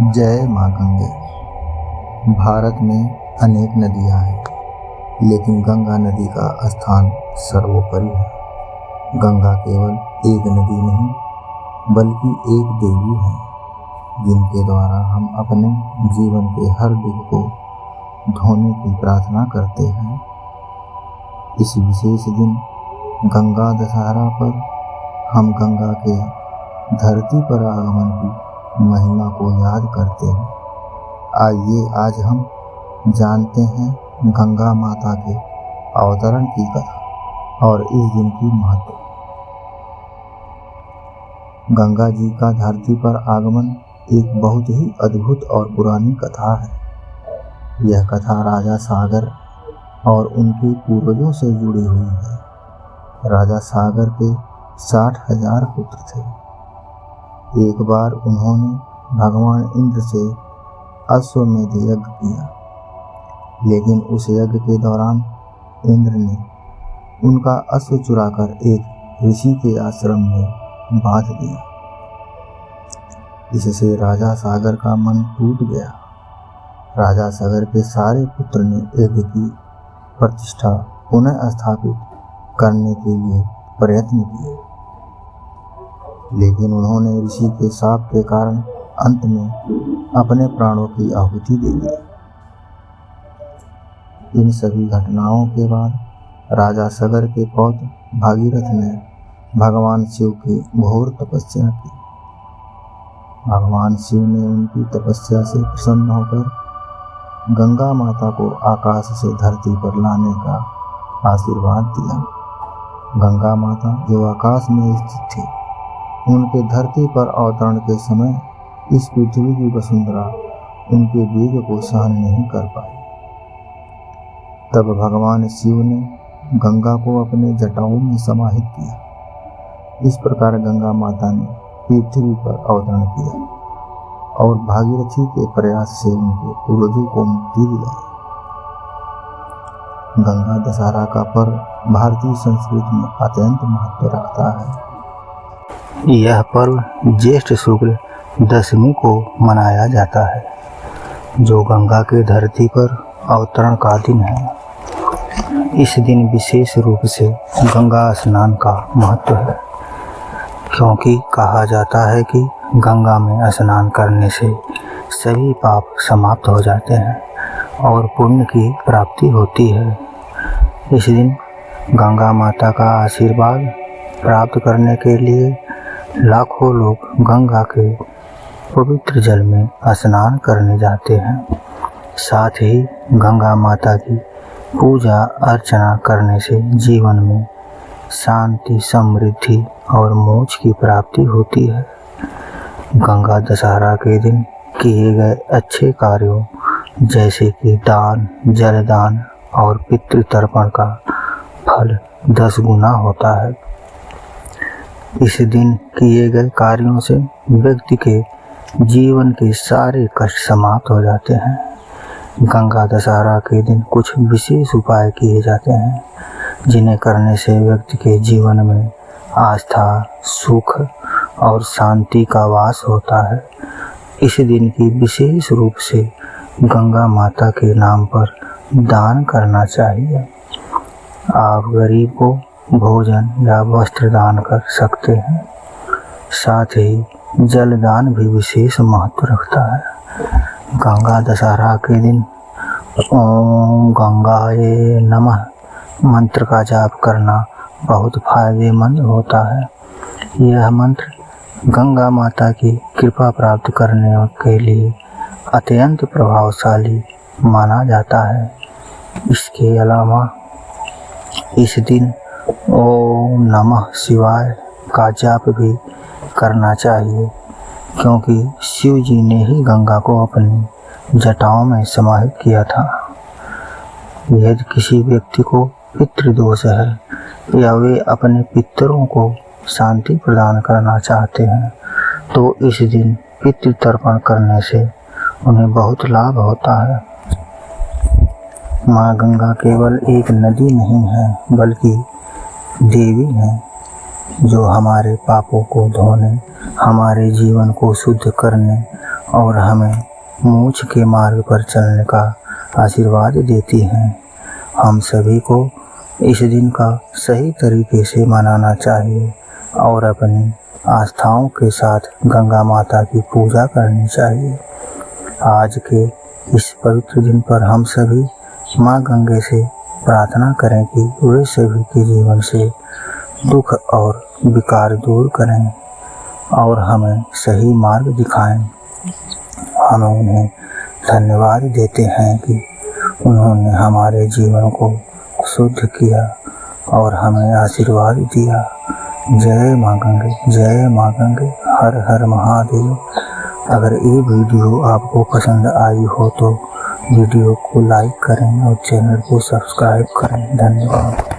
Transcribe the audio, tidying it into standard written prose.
जय माँ गंगे। भारत में अनेक नदियाँ हैं, लेकिन गंगा नदी का स्थान सर्वोपरि है। गंगा केवल एक नदी नहीं, बल्कि एक देवी है, जिनके द्वारा हम अपने जीवन के हर दुख को धोने की प्रार्थना करते हैं। इस विशेष दिन गंगा दशहरा पर हम गंगा के धरती पर आगमन की महिमा को याद करते हैं। आइए आज हम जानते हैं गंगा माता के अवतरण की कथा और इस दिन की महत्व। गंगा जी का धरती पर आगमन एक बहुत ही अद्भुत और पुरानी कथा है। यह कथा राजा सागर और उनके पूर्वजों से जुड़ी हुई है। राजा सागर के 60,000 पुत्र थे। एक बार उन्होंने भगवान इंद्र से अश्वमेध यज्ञ किया, लेकिन उस यज्ञ के दौरान इंद्र ने उनका अश्व चुराकर एक ऋषि के आश्रम में बांध दिया। इससे राजा सागर का मन टूट गया। राजा सागर के सारे पुत्र ने यज्ञ की प्रतिष्ठा पुनः स्थापित करने के लिए प्रयत्न किए, लेकिन उन्होंने ऋषि के शाप के कारण अंत में अपने प्राणों की आहुति दे दी। इन सभी घटनाओं के बाद राजा सागर के पौत्र भागीरथ ने भगवान शिव की घोर तपस्या की। भगवान शिव ने उनकी तपस्या से प्रसन्न होकर गंगा माता को आकाश से धरती पर लाने का आशीर्वाद दिया। गंगा माता जो आकाश में स्थित थी, उनके धरती पर अवतरण के समय इस पृथ्वी की वसुंधरा उनके वेग को सहन नहीं कर पाई। तब भगवान शिव ने गंगा को अपने जटाओं में समाहित किया। इस प्रकार गंगा माता ने पृथ्वी पर अवतरण किया और भागीरथी के प्रयास से उनके पूर्वजों को मुक्ति दिलाई। गंगा दशहरा का पर्व भारतीय संस्कृति में अत्यंत महत्व रखता है। यह पर्व ज्येष्ठ शुक्ल दशमी को मनाया जाता है, जो गंगा के धरती पर अवतरण का दिन है। इस दिन विशेष रूप से गंगा स्नान का महत्व है, क्योंकि कहा जाता है कि गंगा में स्नान करने से सभी पाप समाप्त हो जाते हैं और पुण्य की प्राप्ति होती है। इस दिन गंगा माता का आशीर्वाद प्राप्त करने के लिए लाखों लोग गंगा के पवित्र जल में स्नान करने जाते हैं। साथ ही गंगा माता की पूजा अर्चना करने से जीवन में शांति, समृद्धि और मोक्ष की प्राप्ति होती है। गंगा दशहरा के दिन किए गए अच्छे कार्यों जैसे कि दान, जलदान और पितृतर्पण का फल 10 गुना होता है। इस दिन किए गए कार्यों से व्यक्ति के जीवन के सारे कष्ट समाप्त हो जाते हैं। गंगा दशहरा के दिन कुछ विशेष उपाय किए जाते हैं, जिन्हें करने से व्यक्ति के जीवन में आस्था, सुख और शांति का वास होता है। इस दिन की विशेष रूप से गंगा माता के नाम पर दान करना चाहिए। आप गरीब को भोजन या वस्त्र दान कर सकते हैं। साथ ही जलदान भी विशेष महत्व रखता है। गंगा दशहरा के दिन ओम गंगाये नमः मंत्र का जाप करना बहुत फायदेमंद होता है। यह मंत्र गंगा माता की कृपा प्राप्त करने के लिए अत्यंत प्रभावशाली माना जाता है। इसके अलावा इस दिन ओम नमः शिवाय का जाप भी करना चाहिए, क्योंकि शिव जी ने ही गंगा को अपनी जटाओं में समाहित किया था। यदि किसी व्यक्ति को पितृदोष है या वे अपने पितरों को शांति प्रदान करना चाहते हैं, तो इस दिन पितृतर्पण करने से उन्हें बहुत लाभ होता है। माँ गंगा केवल एक नदी नहीं है, बल्कि देवी है, जो हमारे पापों को धोने, हमारे जीवन को शुद्ध करने और हमें मोक्ष के मार्ग पर चलने का आशीर्वाद देती हैं। हम सभी को इस दिन का सही तरीके से मनाना चाहिए और अपनी आस्थाओं के साथ गंगा माता की पूजा करनी चाहिए। आज के इस पवित्र दिन पर हम सभी माँ गंगे से प्रार्थना करें कि वे सभी के जीवन से दुख और विकार दूर करें और हमें सही मार्ग दिखाएं। हम उन्हें धन्यवाद देते हैं कि उन्होंने हमारे जीवन को शुद्ध किया और हमें आशीर्वाद दिया। जय माँ गंगे, जय माँ गंगे, हर हर महादेव। अगर ये वीडियो आपको पसंद आई हो तो वीडियो को लाइक करें और चैनल को सब्सक्राइब करें। धन्यवाद।